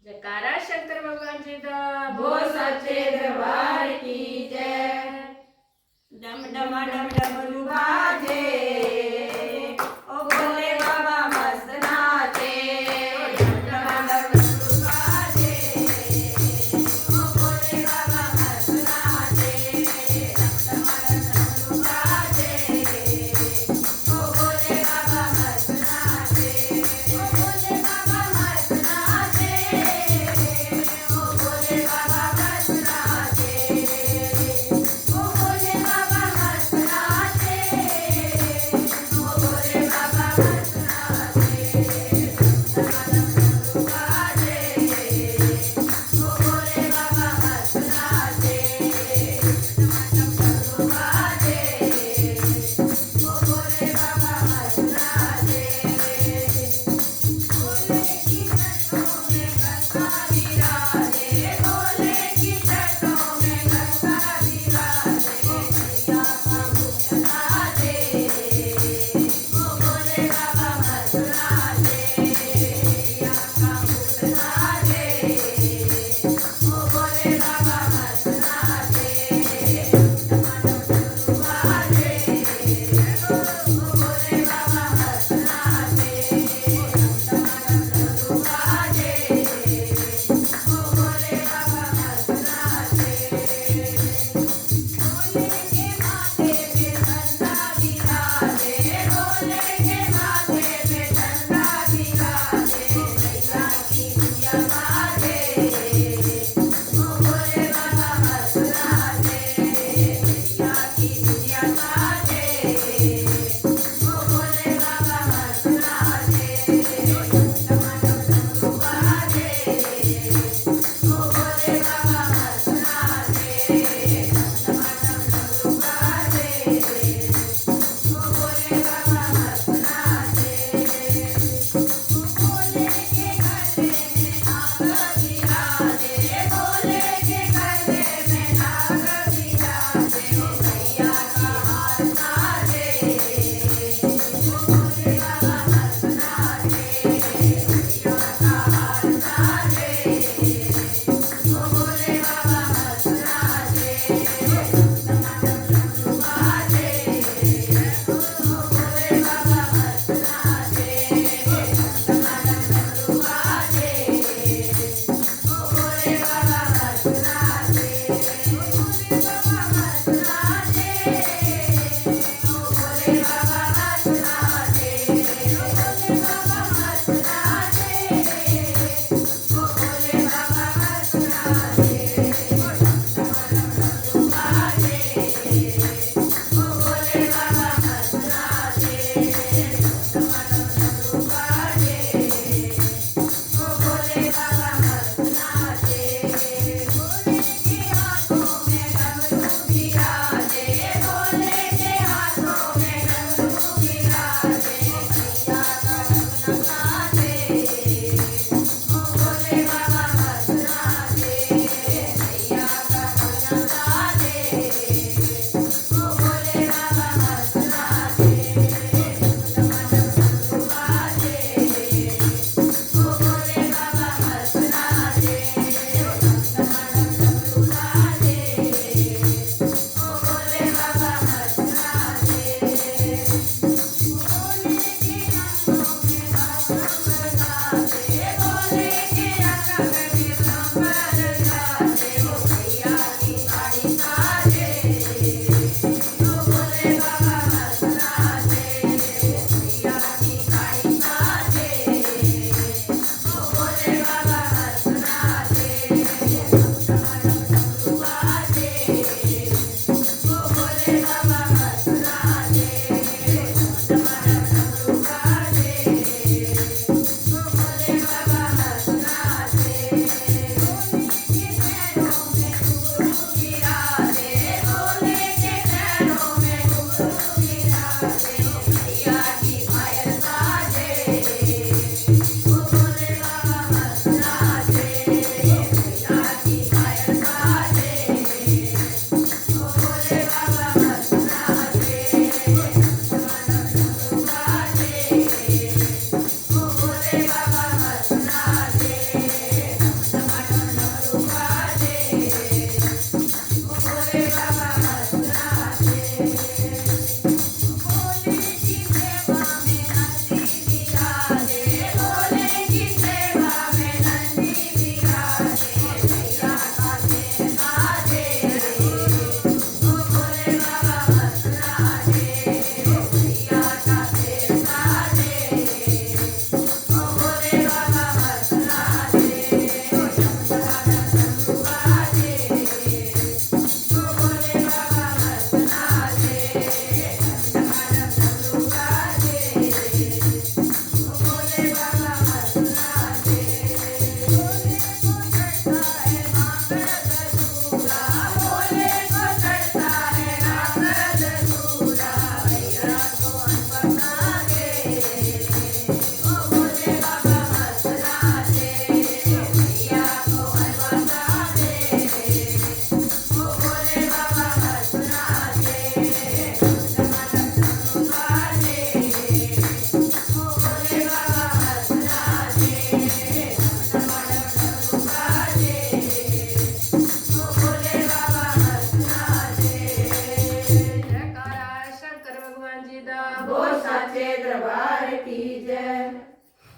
जयकारा शंकर भगवान जी दा बोल सच्चे दरबार की जय। डम डम डम डमरू बाजे, ओ भोले बाबा मस्त नाचे। डम डम डम डमरू बाजे, ओ भोले बाबा मस्त नाचे। डम डम डम डमरू बाजे, ओ भोले बाबा मस्त नाचे। ओ भोले बाबा मस्त नाचे, ओ भोले बाबा मस्त नाचे। ओ भोले बाबा मस्त नाचे, ओ भोले बाबा मस्त नाचे। डम डम बाजे, ओ भोले बाबा मस्त नाचे। डम डम बाजे, ओ भोले बाबा मस्त नाचे। भोले की छठों में गंगा विराजे, भोले की छठों में गंगा विराजे। मैया का मुकुट नाचे, ओ भोले बाबा मस्त नाचे। मैया का मुकुट नाचे, ओ भोले बाबा मस्त नाचे। डम डम बाजे, ओ भोले बाबा मस्त नाचे। डम डम बाजे, ओ भोले बाबा मस्त नाचे। भोले के माथे पे चंदा विराजे, भोले के माथे पे चंदा विराजे। मैया की दुनिया